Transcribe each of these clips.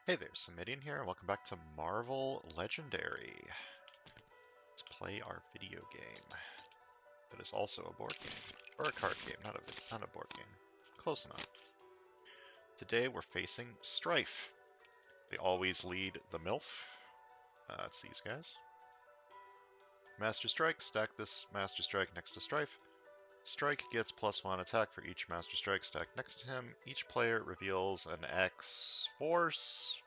Hey there, Samitian here, and welcome back to Marvel Legendary. Let's play our video game. That is also a board game. Or a card game, not a board game. Close enough. Today we're facing Stryfe. They always lead the MILF. It's these guys. Master Strike, stack this Master Strike next to Stryfe. Strike gets +1 attack for each Master Strike stacked next to him. Each player reveals an X Force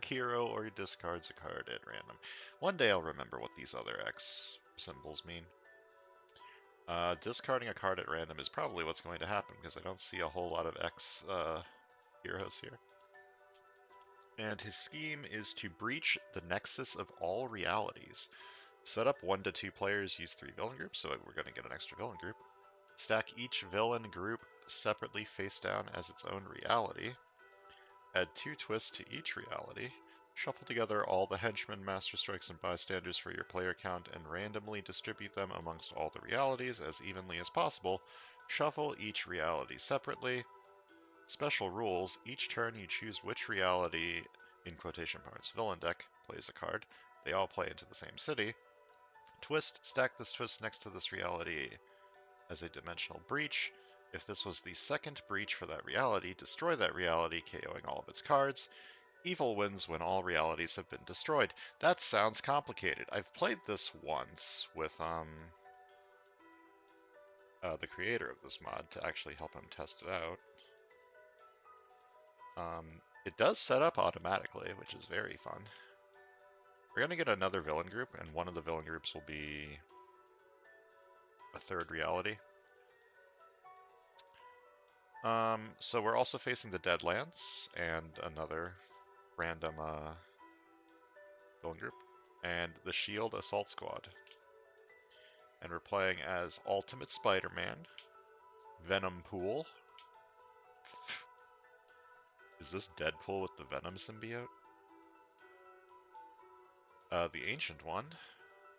hero or discards a card at random. One day I'll remember what these other X symbols mean. Discarding a card at random is probably what's going to happen because I don't see a whole lot of X heroes here. And his scheme is to breach the Nexus of all realities. Set up 1 to 2 players, use 3 villain groups, so we're going to get an extra villain group. Stack each villain group separately face down as its own reality. Add 2 twists to each reality. Shuffle together all the henchmen, master strikes, and bystanders for your player count and randomly distribute them amongst all the realities as evenly as possible. Shuffle each reality separately. Special rules. Each turn you choose which reality, in quotation marks, villain deck, plays a card. They all play into the same city. Twist. Stack this twist next to this reality as a dimensional breach. If this was the second breach for that reality, destroy that reality, KOing all of its cards. Evil wins when all realities have been destroyed. That sounds complicated. I've played this once with the creator of this mod to actually help him test it out. It does set up automatically, which is very fun. We're going to get another villain group, and one of the villain groups will be a third reality. So we're also facing the Deadlands and another random villain group, and the Shield Assault Squad. And we're playing as Ultimate Spider-Man, Venom Pool. Is this Deadpool with the Venom symbiote? The Ancient One,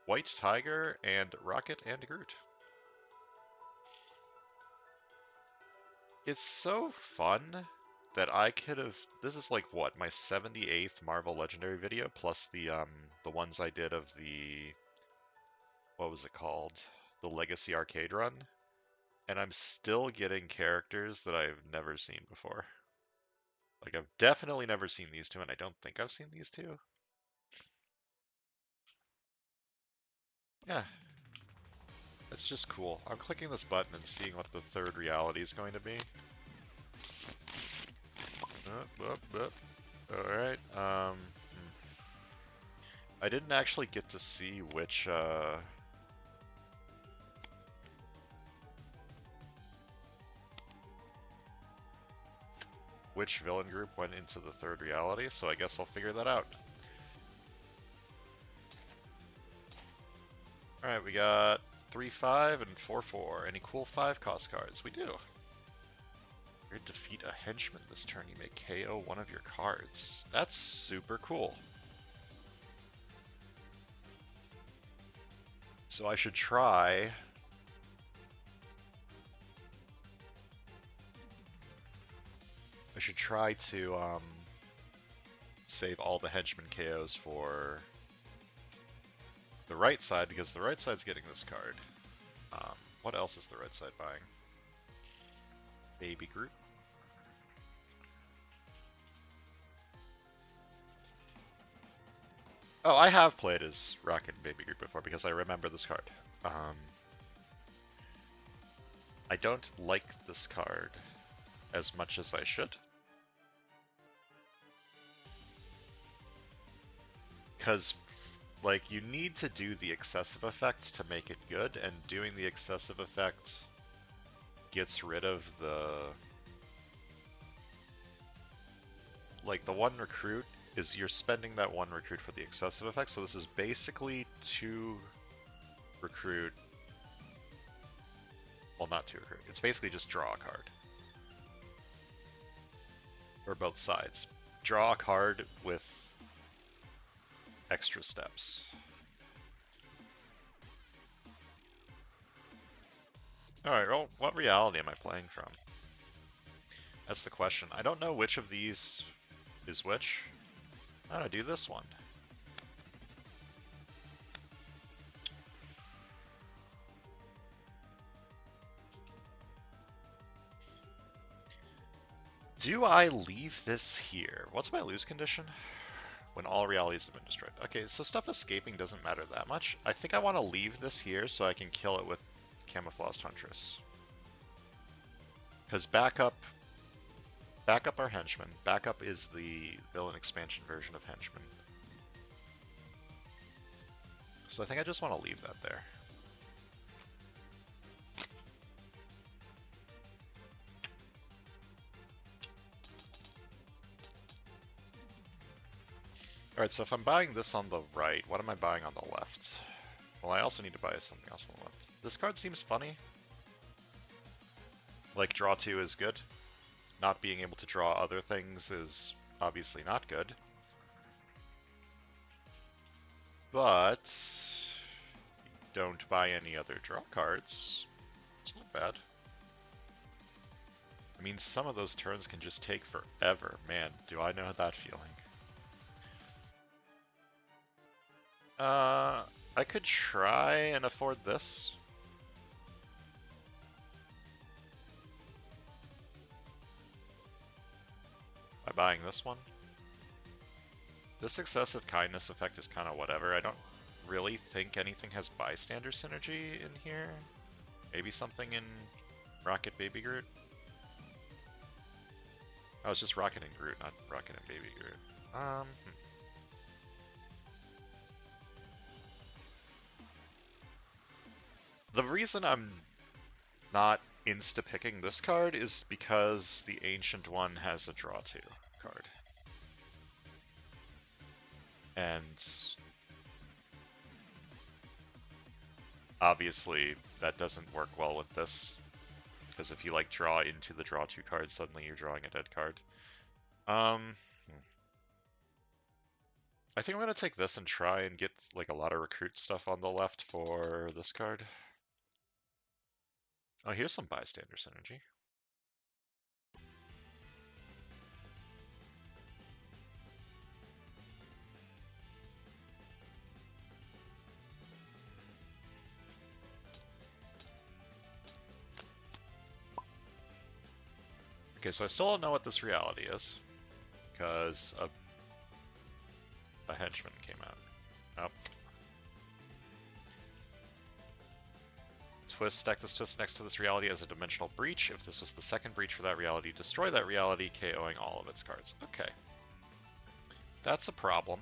White Tiger, and Rocket and Groot. It's so fun that I could have. This is like what, my 78th Marvel Legendary video plus the ones I did of the, what was it called? The Legacy Arcade run. And I'm still getting characters that I've never seen before. Like, I've definitely never seen these two, and I don't think I've seen these two. Yeah, it's just cool. I'm clicking this button and seeing what the third reality is going to be. Alright, I didn't actually get to see which villain group went into the third reality, so I guess I'll figure that out. Alright, we got 3/5 and 4/4. Any cool 5-cost cards? We do. You defeat a henchman this turn, you may KO one of your cards. That's super cool. So I should try to save all the henchman KOs for the right side, because the right side's getting this card. What else is the right side buying? Baby Groot. Oh, I have played as Rocket and Baby Groot before because I remember this card. I don't like this card as much as I should. Because, like, you need to do the excessive effect to make it good, and doing the excessive effect gets rid of the... Like, the one recruit is you're spending that one recruit for the excessive effect, so this is basically 2 recruit... Well, not 2 recruit. It's basically just draw a card. Or both sides. Draw a card with extra steps. Alright, well, what reality am I playing from? That's the question. I don't know which of these is which? I'm gonna do this one. Do I leave this here? What's my lose condition? When all realities have been destroyed. Okay, so stuff escaping doesn't matter that much. I think I want to leave this here so I can kill it with Camouflaged Huntress. Because backup our Henchman. Backup is the villain expansion version of Henchman. So I think I just want to leave that there. Alright, so if I'm buying this on the right, what am I buying on the left? Well, I also need to buy something else on the left. This card seems funny. Like, draw 2 is good. Not being able to draw other things is obviously not good. But don't buy any other draw cards. It's not bad. I mean, some of those turns can just take forever. Man, do I know that feeling. I could try and afford this. By buying this one. This excessive kindness effect is kind of whatever. I don't really think anything has bystander synergy in here. Maybe something in Rocket Baby Groot. Oh, it's just Rocket and Groot, not Rocket and Baby Groot. The reason I'm not insta-picking this card is because the Ancient One has a draw 2 card. And obviously that doesn't work well with this, because if you like draw into the draw 2 card, suddenly you're drawing a dead card. I think I'm gonna take this and try and get like a lot of recruit stuff on the left for this card. Oh, here's some bystander synergy. Okay, so I still don't know what this reality is, because a henchman came out. Oh. Twist, stack this twist next to this reality as a dimensional breach. If this was the second breach for that reality, destroy that reality, KOing all of its cards. Okay. That's a problem,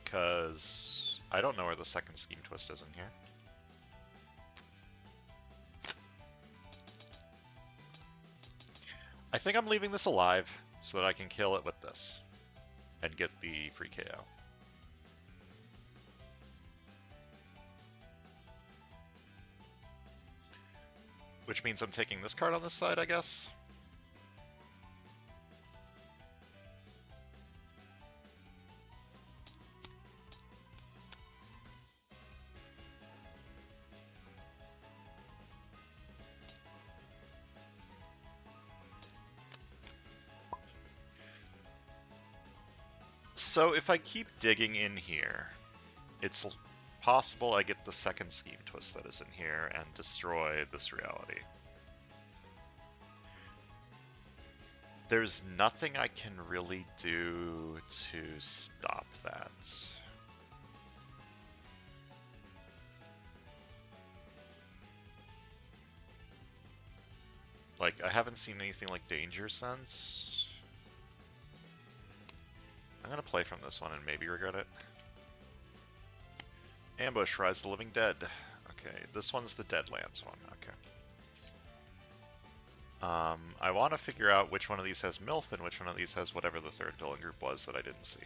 because I don't know where the second scheme twist is in here. I think I'm leaving this alive so that I can kill it with this and get the free KO. Which means I'm taking this card on this side, I guess. So if I keep digging in here, it's possible I get the second scheme twist that is in here and destroy this reality. There's nothing I can really do to stop that. Like, I haven't seen anything like Danger Sense. I'm gonna play from this one and maybe regret it. Ambush, Rise of the Living Dead. Okay, this one's the Deadlands one, okay. I want to figure out which one of these has MILF and which one of these has whatever the third villain group was that I didn't see.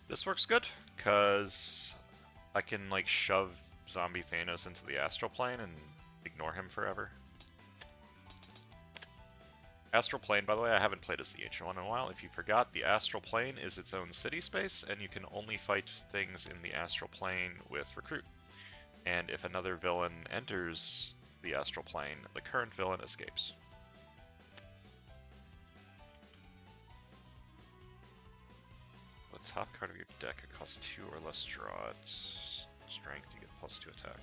This works good, because I can, like, shove Zombie Thanos into the astral plane and ignore him forever. Astral Plane, by the way, I haven't played as the Ancient One in a while. If you forgot, the Astral Plane is its own city space, and you can only fight things in the Astral Plane with Recruit. And if another villain enters the Astral Plane, the current villain escapes. The top card of your deck, it costs 2 or less draw. It's strength, you get +2 attack.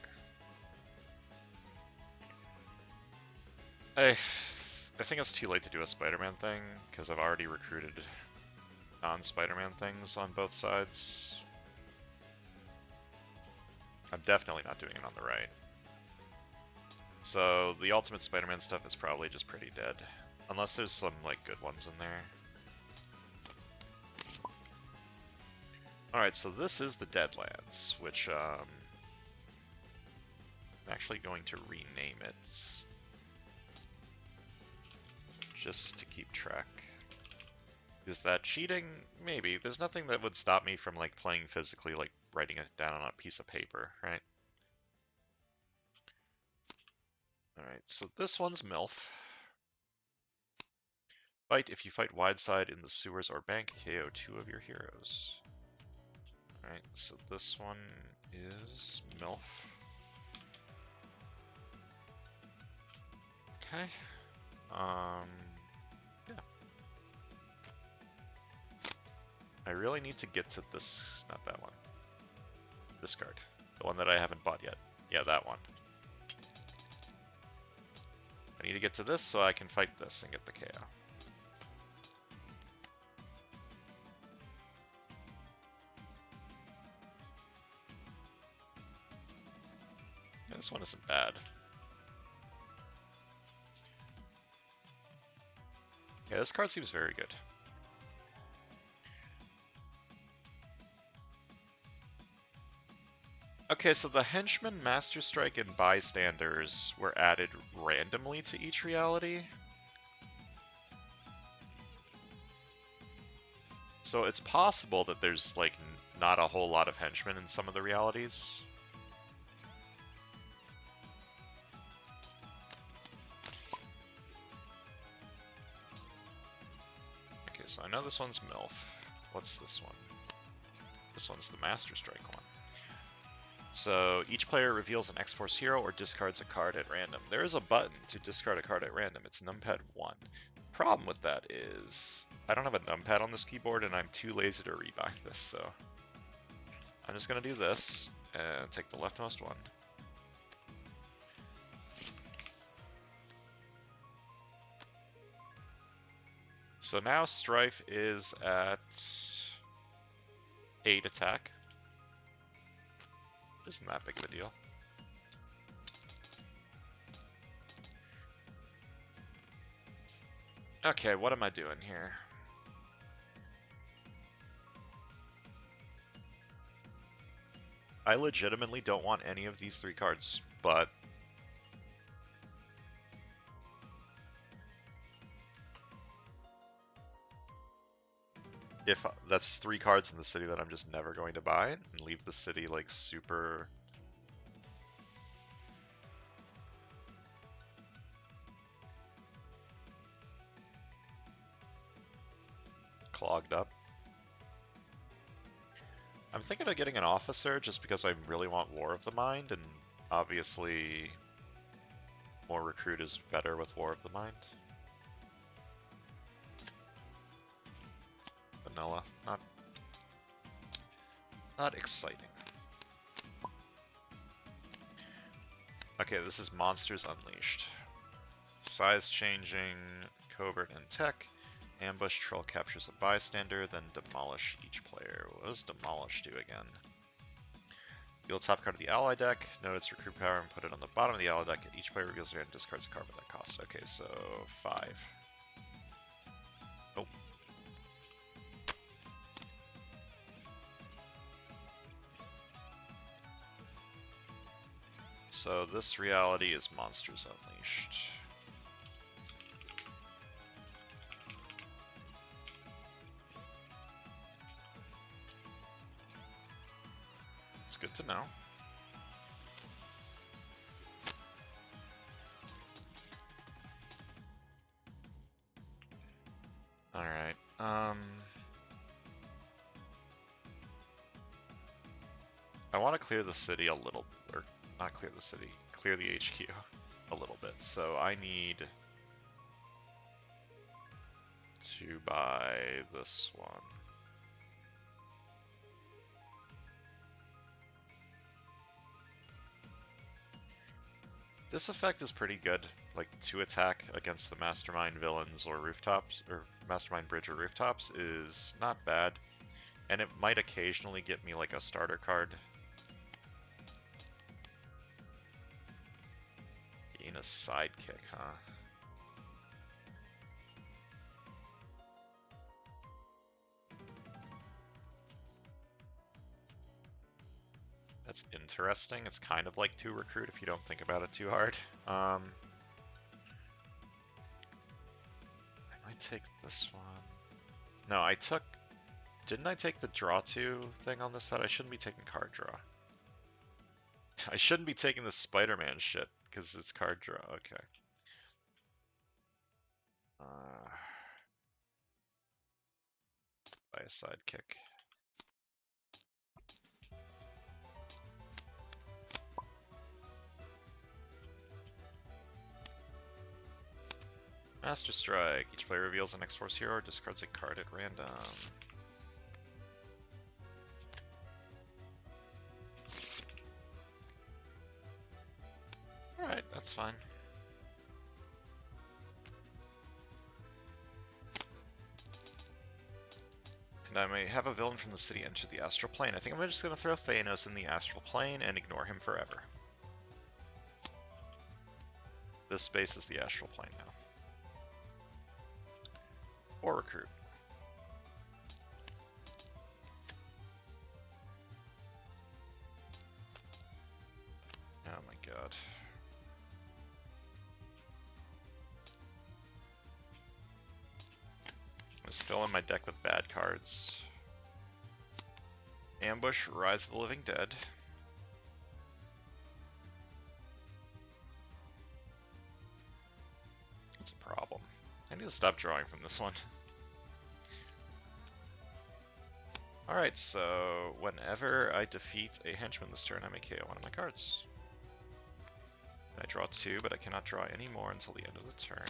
I think it's too late to do a Spider-Man thing, because I've already recruited non-Spider-Man things on both sides. I'm definitely not doing it on the right. So the Ultimate Spider-Man stuff is probably just pretty dead. Unless there's some, like, good ones in there. Alright, so this is the Deadlands, which, I'm actually going to rename it. Just to keep track. Is that cheating? Maybe. There's nothing that would stop me from, like, playing physically, like, writing it down on a piece of paper, right? Alright, so this one's MILF. Fight. If you fight wide side in the sewers or bank, KO 2 of your heroes. Alright, so this one is MILF. Okay. Yeah. I really need to get to this, not that one. This card. The one that I haven't bought yet. Yeah, that one. I need to get to this so I can fight this and get the KO. Yeah, this one isn't bad. Yeah, this card seems very good. Okay, so the Henchman, Master Strike, and Bystanders were added randomly to each reality. So it's possible that there's, like, not a whole lot of henchmen in some of the realities. Okay, so I know this one's MILF. What's this one? This one's the Master Strike one. So each player reveals an X-Force hero or discards a card at random. There is a button to discard a card at random. It's numpad 1. The problem with that is I don't have a numpad on this keyboard and I'm too lazy to rebind this, so I'm just going to do this and take the leftmost one. So now Stryfe is at 8 attack. Isn't that big of a deal. Okay, what am I doing here? I legitimately don't want any of these 3 cards, but if that's 3 cards in the city that I'm just never going to buy and leave the city like super clogged up. I'm thinking of getting an officer just because I really want War of the Mind, and obviously more recruit is better with War of the Mind. Vanilla, not exciting. Okay, this is Monsters Unleashed. Size changing, covert and tech. Ambush, troll captures a bystander, then demolish each player. What does demolish do again? Deal top card of the ally deck, note its recruit power, and put it on the bottom of the ally deck. Each player reveals their hand and discards a card with that cost. Okay, so 5. Nope. So this reality is Monsters Unleashed. It's good to know. I want to clear the city a little, or not clear the city, clear the HQ a little bit. So I need to buy this one. This effect is pretty good, like to attack against the Mastermind villains or rooftops, or Mastermind bridge or rooftops is not bad. And it might occasionally get me like a starter card. Being a sidekick, huh? That's interesting. It's kind of like 2 recruit if you don't think about it too hard. I might take this one. No, didn't I take the draw 2 thing on this set? I shouldn't be taking card draw. I shouldn't be taking the Spider-Man shit, because it's card draw. Okay. Buy a sidekick. Master Strike. Each player reveals an X-Force hero or discards a card at random. Alright, that's fine. And I may have a villain from the city enter the astral plane. I think I'm just going to throw Thanos in the astral plane and ignore him forever. This space is the astral plane now. Or recruit. Oh my god. Just fill in my deck with bad cards. Ambush, Rise of the Living Dead. That's a problem. I need to stop drawing from this one. Alright, so whenever I defeat a henchman this turn, I may KO one of my cards. I draw 2, but I cannot draw any more until the end of the turn.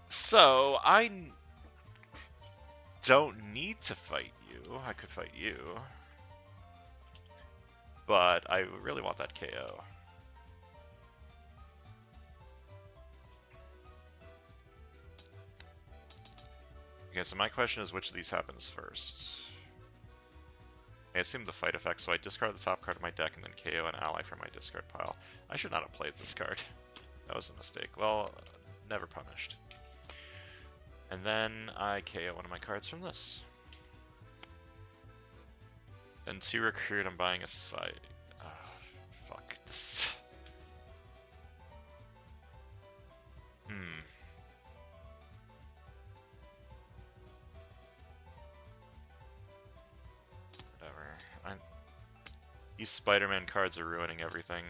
So, I don't need to fight you. I could fight you. But I really want that KO. Okay, so my question is which of these happens first? I assume the fight effect, so I discard the top card of my deck and then KO an ally from my discard pile. I should not have played this card. That was a mistake. Well, never punished. And then I KO one of my cards from this. Then 2 recruit, I'm buying a side. Oh, fuck. This. Whatever. These Spider-Man cards are ruining everything.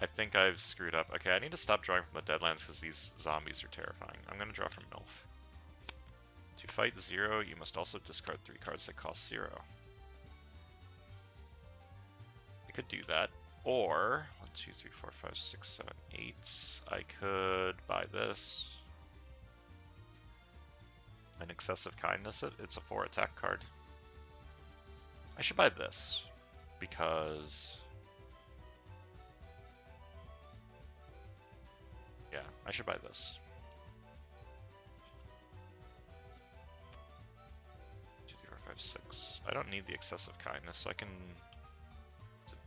I think I've screwed up. Okay, I need to stop drawing from the Deadlands because these zombies are terrifying. I'm going to draw from MILF. To fight 0, you must also discard 3 cards that cost 0. I could do that. Or, 1, 2, 3, 4, 5, 6, 7, 8. I could buy this. An Excessive Kindness. It's a 4 attack card. I should buy this. Because... yeah, I should buy this. 2, 3, 4, 5, 6. I don't need the Excessive Kindness, so I can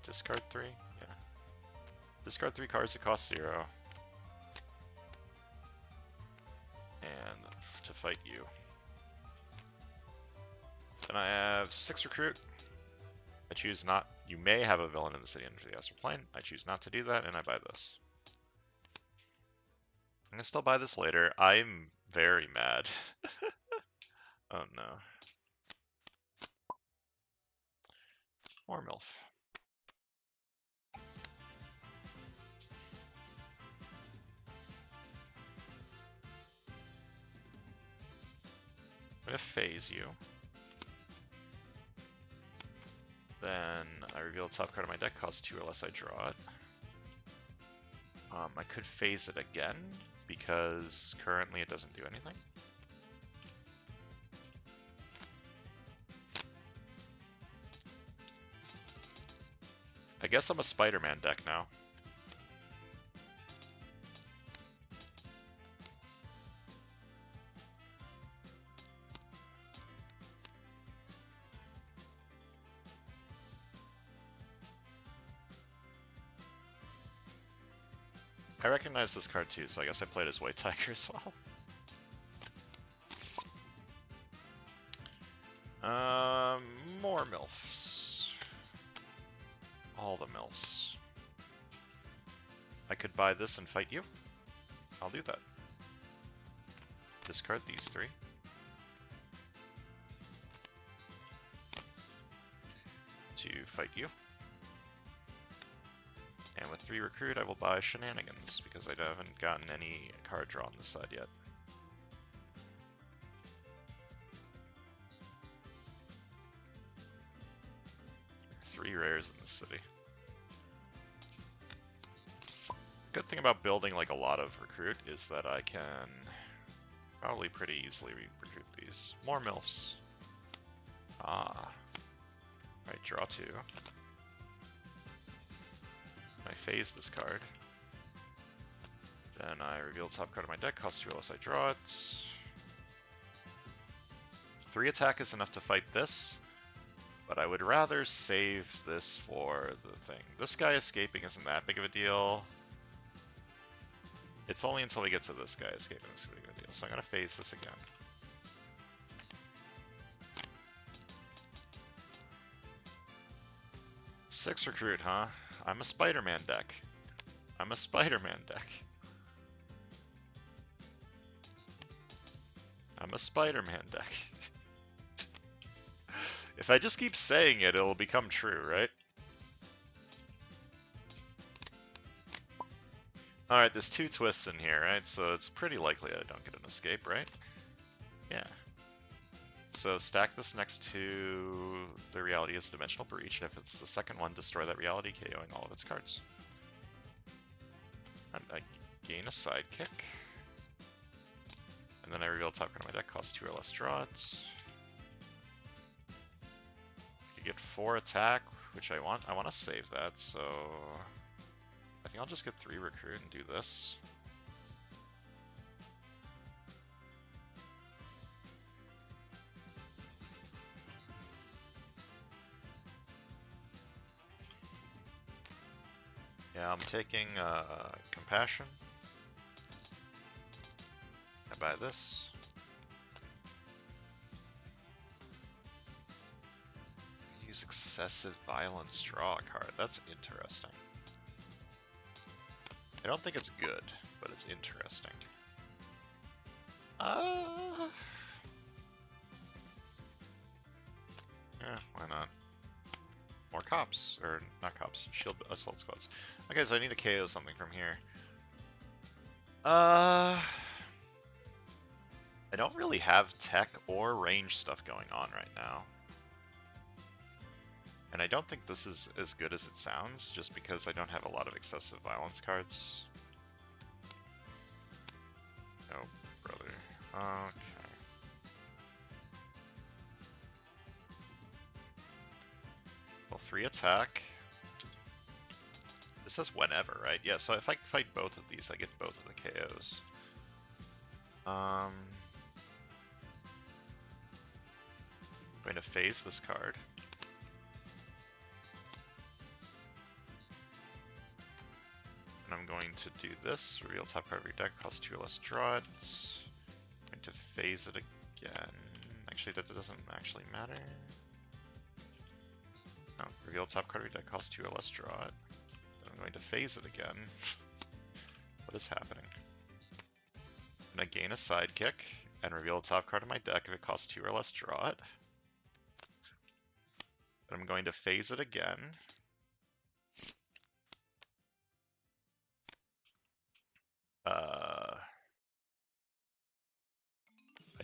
discard 3. Yeah. Discard 3 cards that cost 0. And to fight you. Then I have 6 recruit. I choose not. You may have a villain in the city under the astral plane. I choose not to do that, and I buy this. I'm gonna still buy this later. I'm very mad. Oh no. More MILF. I'm gonna phase you. Then I reveal the top card of my deck, costs 2 or less, I draw it. I could phase it again, because currently it doesn't do anything. I guess I'm a Spider-Man deck now. I recognize this card too, so I guess I played as White Tiger as well. More MILFs. All the MILFs. I could buy this and fight you. I'll do that. Discard these 3. To fight you. And with 3 recruit, I will buy Shenanigans, because I haven't gotten any card draw on this side yet. Three rares in the city. Good thing about building like a lot of recruit is that I can probably pretty easily recruit these. More MILFs. Ah. Alright, draw 2. I phase this card. Then I reveal the top card of my deck, costs 2 or less, I draw it. 3 attack is enough to fight this, but I would rather save this for the thing. This guy escaping isn't that big of a deal. It's only until we get to this guy escaping that's big of a deal, so I'm going to phase this again. Six recruit, huh? I'm a Spider-Man deck. I'm a Spider-Man deck. I'm a Spider-Man deck. If I just keep saying it, it'll become true, right? Alright, there's 2 twists in here, right? So it's pretty likely I don't get an escape, right? Yeah. So stack this next to the reality as a dimensional breach, and if it's the second one, destroy that reality, KOing all of its cards. And I gain a sidekick. And then I reveal the top card of my deck, costs 2 or less, draw it. I could get 4 attack, which I want. I want to save that, so I think I'll just get 3 recruit and do this. Yeah, I'm taking Compassion. I buy this. Use Excessive Violence, draw a card. That's interesting. I don't think it's good, but it's interesting. Yeah, why not? More cops, or not cops, shield assault squads. Okay, so I need to KO something from here. I don't really have tech or range stuff going on right now. And I don't think this is as good as it sounds, just because I don't have a lot of excessive violence cards. Oh, brother. Okay. Well, 3 attack. This says whenever, right? Yeah, so if I fight both of these, I get both of the KOs. I'm going to phase this card. And I'm going to do this. Reveal top card of your deck, costs 2 or less, draw it. I'm going to phase it again. Actually, that doesn't actually matter. No, reveal top card of your deck, costs 2 or less, draw it. Then I'm going to phase it again. What is happening? I'm going to gain a sidekick and reveal the top card of my deck. If it costs 2 or less, draw it. Then I'm going to phase it again.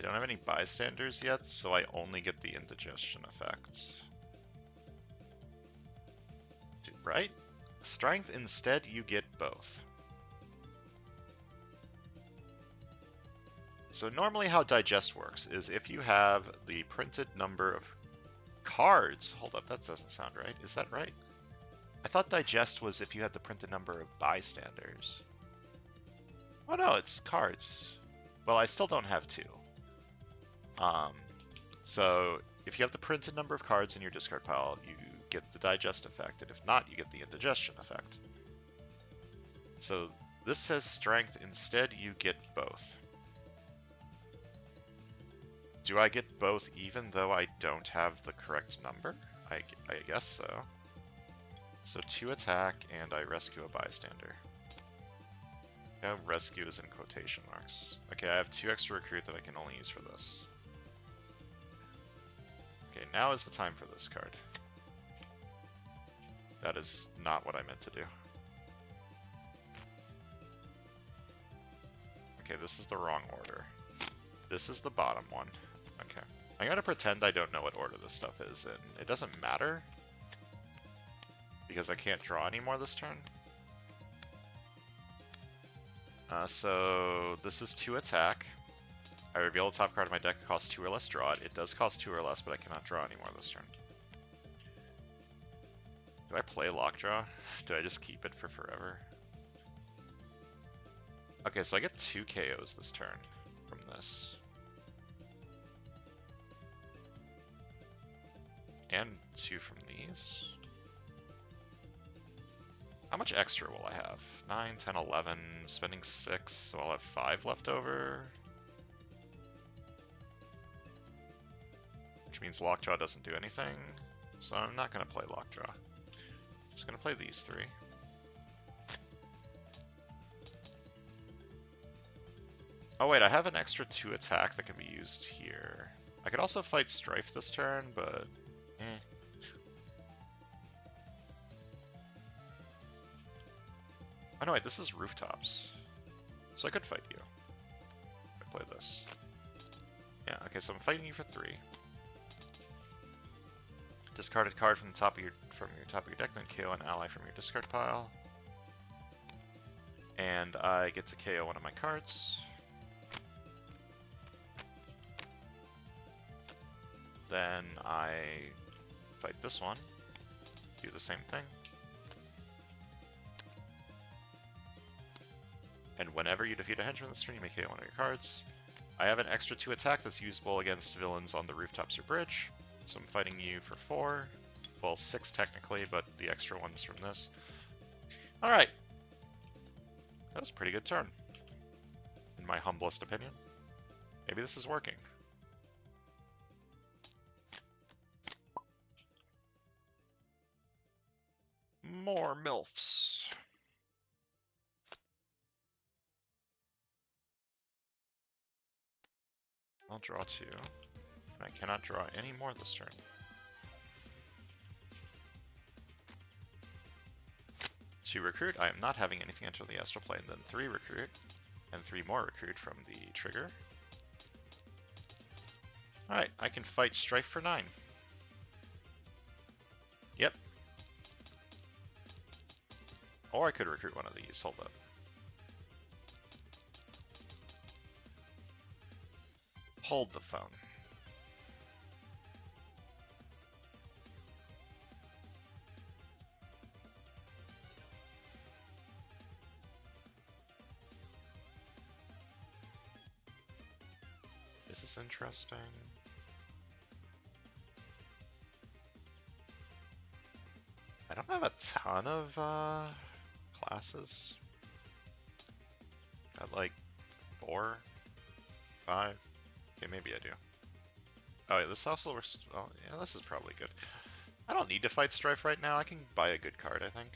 I don't have any bystanders yet, so I only get the indigestion effect. right? Strength, instead you get both. So normally how digest works is if you have the printed number of cards. Hold up, that doesn't sound right. Is that right? I thought digest was if you had the printed number of bystanders. Oh no, it's cards. Well, I still don't have two. So if you have the printed number of cards in your discard pile, you get the digest effect, and if not, you get the indigestion effect. So this says strength, instead you get both. Do I get both even though I don't have the correct number? I guess so. So 2 attack, and I rescue a bystander. Yeah, rescue is in quotation marks. Okay, I have 2 extra recruit that I can only use for this. Okay, now is the time for this card. That is not what I meant to do. Okay, this is the wrong order. This is the bottom one. Okay. I'm gonna pretend I don't know what order this stuff is in. It doesn't matter, because I can't draw anymore this turn. So this is 2 attack. I reveal the top card of my deck, it costs 2 or less, draw it. It does cost 2 or less, but I cannot draw anymore this turn. Do I play Lockjaw? Do I just keep it for forever? Okay, so I get 2 KOs this turn from this. And 2 from these. How much extra will I have? 9, 10, 11, spending 6, so I'll have 5 left over. Which means Lockjaw doesn't do anything, so I'm not going to play Lockjaw. I'm just going to play these 3. Oh wait, I have an extra 2 attack that can be used here. I could also fight Stryfe this turn, but Oh no, wait, this is rooftops. So I could fight you. I play this. Yeah, okay, so I'm fighting you for 3. Discard a card from the top of your top of your deck, then KO an ally from your discard pile. And I get to KO one of my cards. Then I fight this one. Do the same thing. And whenever you defeat a henchman this turn, you may KO one of your cards. I have an extra 2 attack that's usable against villains on the rooftops or bridge. So I'm fighting you for 4. Well, 6 technically, but the extra one's from this. Alright. That was a pretty good turn, in my humblest opinion. Maybe this is working. More MILFs. I'll draw 2. And I cannot draw any more this turn. 2 recruit. I am not having anything enter the astral plane. Then 3 recruit. And 3 more recruit from the trigger. Alright, I can fight Stryfe for 9. Yep. Or I could recruit one of these. Hold up. Hold the phone. This is interesting. I don't have a ton of classes. Got like 4, 5. Okay, maybe I do. Oh, yeah, this also works. Oh, yeah, this is probably good. I don't need to fight Stryfe right now. I can buy a good card, I think.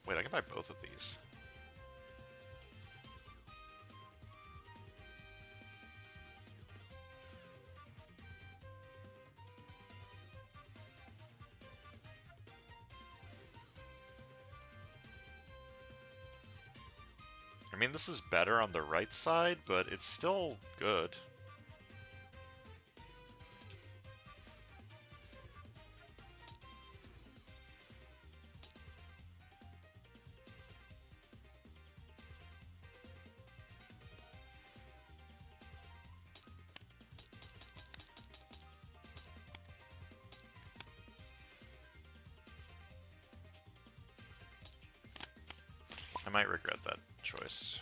Wait, I can buy both of these. I mean, this is better on the right side, but it's still good. might regret that choice.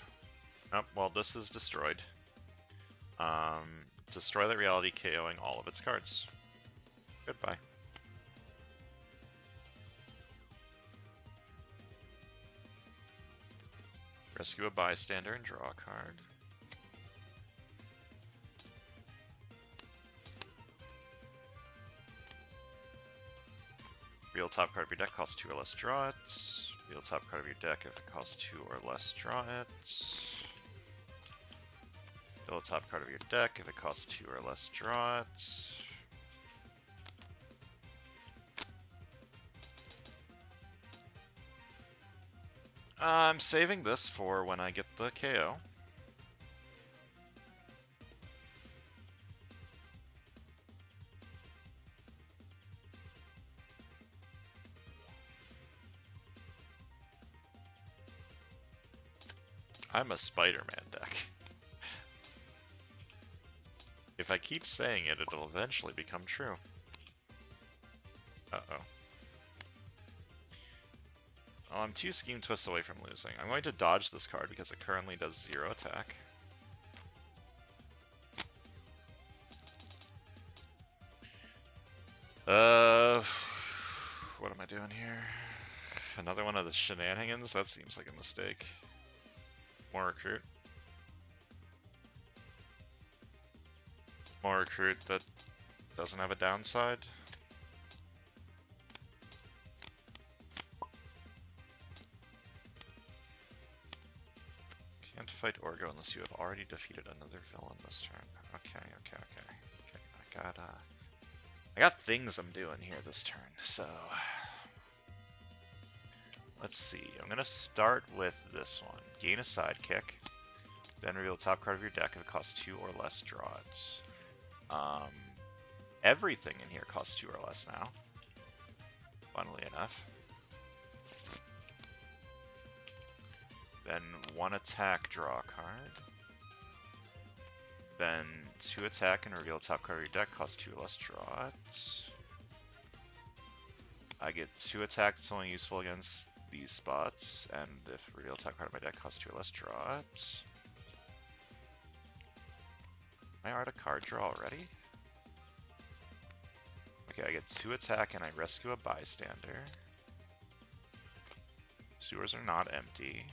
Oh, well, this is destroyed. Destroy that reality, KOing all of its cards. Goodbye. Rescue a bystander and draw a card. Reveal top card of your deck, costs 2 or less, draw it. Reveal top card of your deck if it costs 2 or less, draw it. Reveal top card of your deck if it costs 2 or less, draw it. I'm saving this for when I get the KO. I'm a Spider-Man deck. If I keep saying it, it'll eventually become true. Uh-oh. Oh, I'm 2 scheme twists away from losing. I'm going to dodge this card because it currently does 0 attack. What am I doing here? Another one of the shenanigans? That seems like a mistake. More recruit. More recruit that doesn't have a downside. Can't fight Orgo unless you have already defeated another villain this turn. Okay. I got things I'm doing here this turn, so let's see. I'm gonna start with this one. Gain a sidekick, then reveal the top card of your deck if it costs 2 or less, draw it. Everything in here costs 2 or less now, funnily enough. Then 1 attack, draw a card. Then 2 attack and reveal the top card of your deck, costs 2 or less, draw it. I get 2 attack, it's only useful against these spots, and if reveal top card of my deck costs 2 or less, draw it. Am I out of card draw already? Okay, I get 2 attack and I rescue a bystander. Sewers are not empty.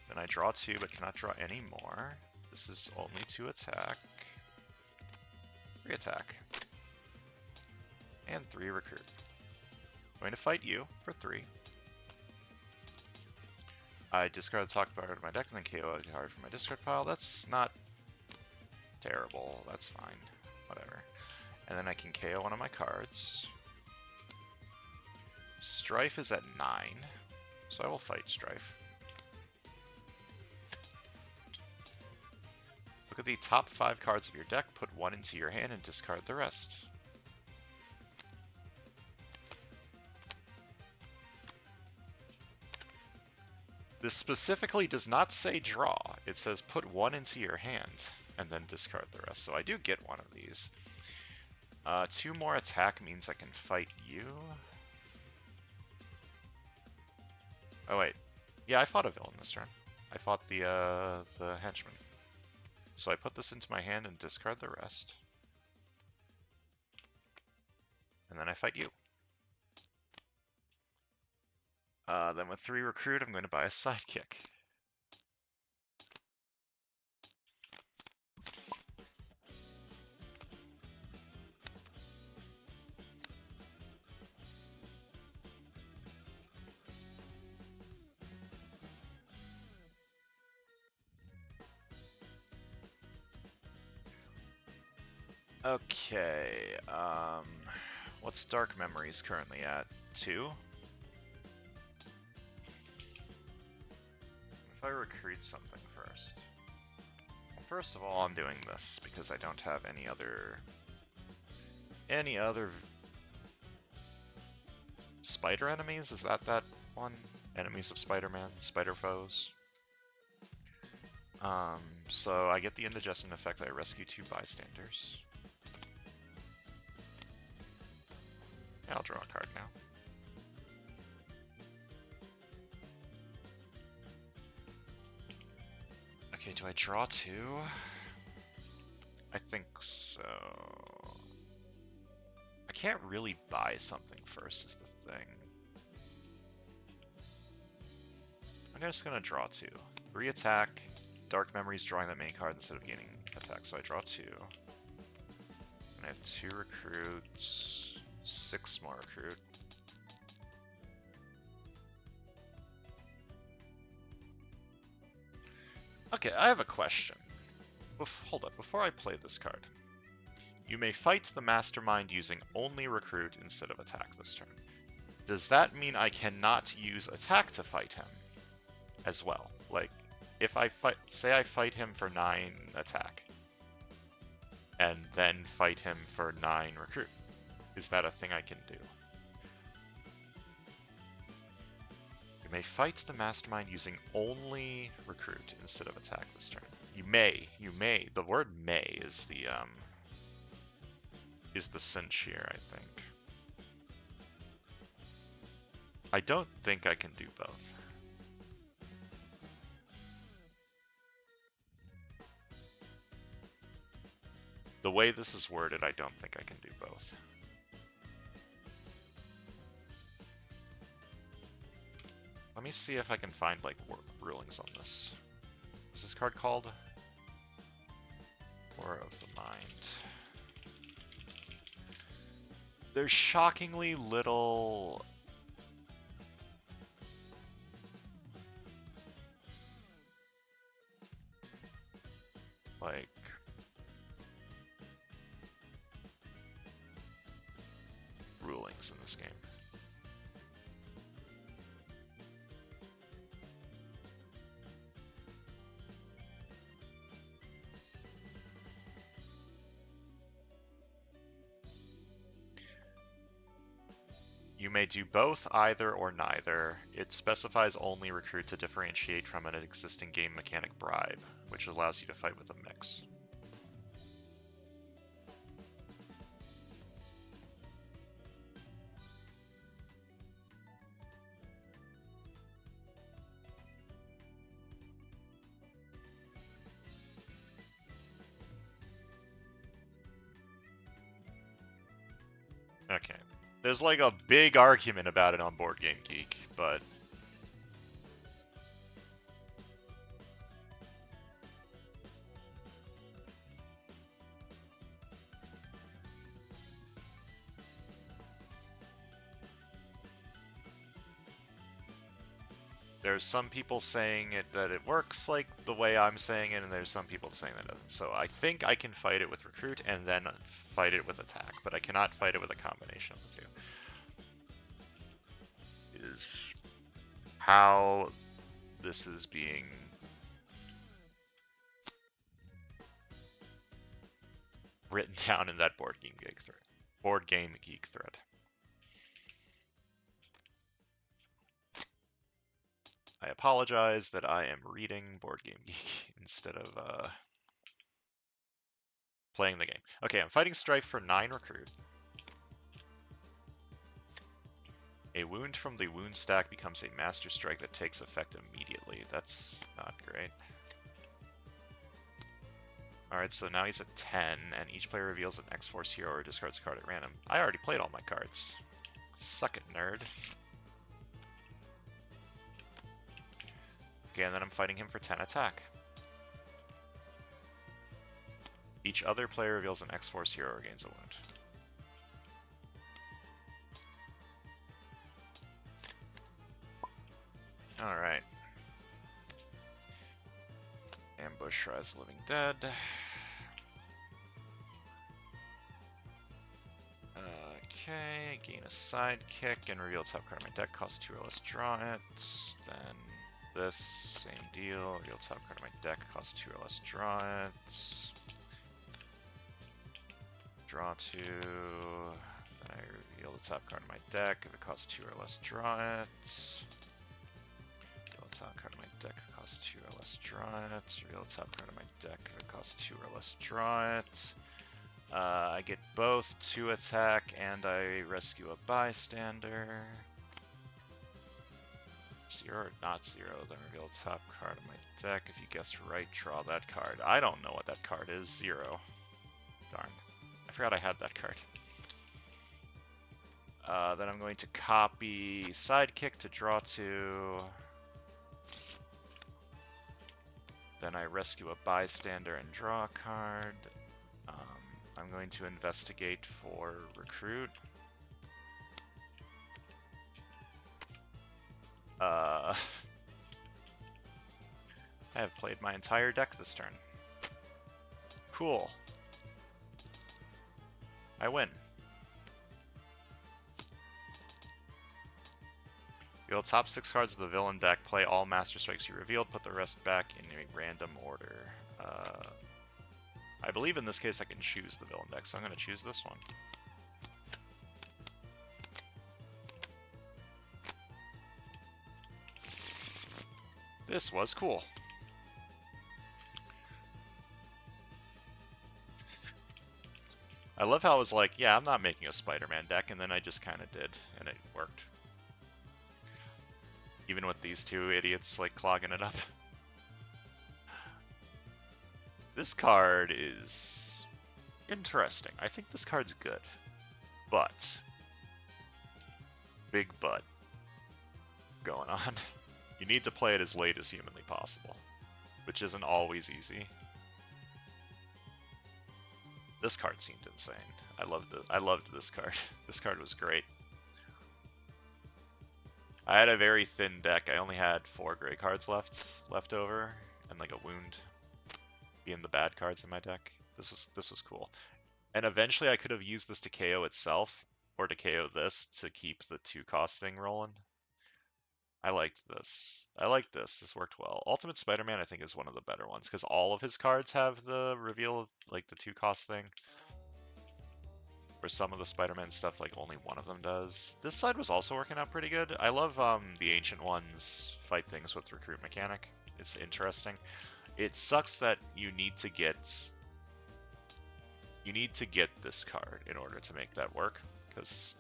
Then I draw 2 but cannot draw any more. This is only 2 attack. 3 attack. And 3 recruit. I'm going to fight you for 3. I discard the top card of my deck and then KO a card from my discard pile. That's not terrible. That's fine. Whatever. And then I can KO one of my cards. Stryfe is at 9, so I will fight Stryfe. Look at the top 5 cards of your deck, put 1 into your hand and discard the rest. This specifically does not say draw. It says put 1 into your hand and then discard the rest. So I do get one of these. 2 more attack means I can fight you. Oh wait, yeah, I fought a villain this turn. I fought the henchman. So I put this into my hand and discard the rest. And then I fight you. Then with 3 recruit, I'm going to buy a sidekick. Okay, what's Dark Memories currently at? 2? If I recruit something first. Well, first of all, I'm doing this because I don't have any other spider enemies? Is that one? Enemies of Spider-Man, spider foes. So I get the indigestion effect. I rescue 2 bystanders. I'll draw a card now. do I draw two? I think so. I can't really buy something first is the thing. I'm just gonna draw two. 3 attack. Dark Memory's drawing that main card instead of gaining attack, so I draw 2. And I have 2 recruits, 6 more recruit. Okay, I have a question. Hold up, before I play this card. You may fight the Mastermind using only recruit instead of attack this turn. Does that mean I cannot use attack to fight him as well? Like, if I say I fight him for 9 attack, and then fight him for 9 recruit, is that a thing I can do? You may fight the Mastermind using only recruit instead of attack this turn. You may. The word may is the cinch here, I think. I don't think I can do both. The way this is worded, I don't think I can do both. Let me see if I can find, like, rulings on this. Is this card called? War of the Mind. There's shockingly little... like... rulings in this game. You may do both, either, or neither. It specifies only recruit to differentiate from an existing game mechanic bribe, which allows you to fight with a mix. Okay. There's like a big argument about it on Board Game Geek, but... there's some people saying that it works like the way I'm saying it, and there's some people saying that it doesn't. So I think I can fight it with recruit and then fight it with attack, but I cannot fight it with a combination of the two. Is how this is being written down in that Board Game Geek thread. I apologize that I am reading Board Game Geek instead of playing the game. Okay, I'm fighting Stryfe for 9 recruit. A wound from the wound stack becomes a master strike that takes effect immediately. That's not great. Alright, so now he's at 10, and each player reveals an X-Force hero or discards a card at random. I already played all my cards. Suck it, nerd. Okay, and then I'm fighting him for 10 attack. Each other player reveals an X-Force hero or gains a wound. Alright. Ambush, Rise of the Living Dead. Okay, gain a sidekick and reveal top card of my deck, cost 2 or less, draw it. Then this, same deal, reveal top card of my deck, cost 2 or less, draw it. Draw 2. Then I reveal the top card of my deck, if it costs 2 or less, draw it. Top card of my deck costs 2 or less, draw it. Reveal the top card of my deck, if it costs 2 or less, draw it. I get both 2 attack and I rescue a bystander. 0 or not 0, then reveal the top card of my deck. If you guessed right, draw that card. I don't know what that card is. 0. Darn. I forgot I had that card. Then I'm going to copy Sidekick to draw 2. Then I rescue a bystander and draw a card. I'm going to investigate for Recruit. I have played my entire deck this turn. Cool. I win. Reveal top 6 cards of the villain deck, play all Master Strikes you revealed, put the rest back in a random order. I believe in this case I can choose the villain deck, so I'm going to choose this one. This was cool. I love how I was like, yeah, I'm not making a Spider-Man deck, and then I just kind of did, and it worked. Even with these two idiots, like, clogging it up. This card is interesting. I think this card's good, but big but going on. You need to play it as late as humanly possible, which isn't always easy. This card seemed insane. I loved this card. This card was great. I had a very thin deck. I only had 4 gray cards left over, and like a wound being the bad cards in my deck. This was cool. And eventually I could have used this to KO itself, or to KO this to keep the 2-cost thing rolling. I liked this. I liked this. This worked well. Ultimate Spider-Man I think is one of the better ones, because all of his cards have the reveal, like the 2-cost thing. For some of the Spider-Man stuff, like only one of them does. This side was also working out pretty good. I love the Ancient Ones fight things with Recruit mechanic. It's interesting. It sucks that you need to get this card in order to make that work, because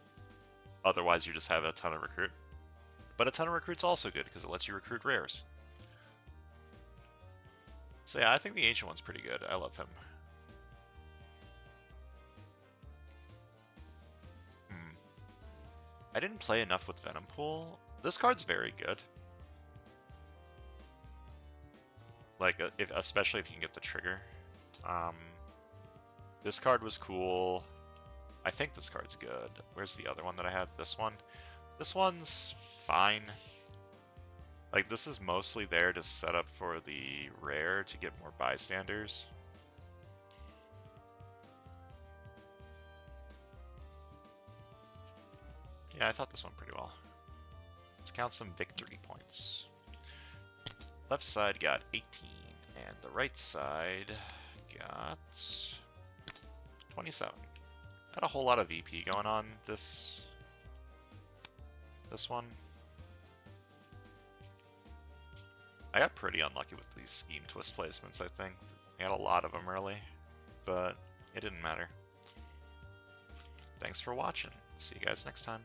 otherwise you just have a ton of Recruit. But a ton of Recruit's also good because it lets you recruit rares. So yeah, I think the Ancient One's pretty good. I love him. I didn't play enough with Venom Pool. This card's very good. Like, especially if you can get the trigger. This card was cool. I think this card's good. Where's the other one that I had? This one? This one's fine. Like, this is mostly there to set up for the rare to get more bystanders. Yeah, I thought this one pretty well. Let's count some victory points. Left side got 18, and the right side got 27. Got a whole lot of VP going on this one. I got pretty unlucky with these scheme twist placements, I think. I had a lot of them early, but it didn't matter. Thanks for watching. See you guys next time.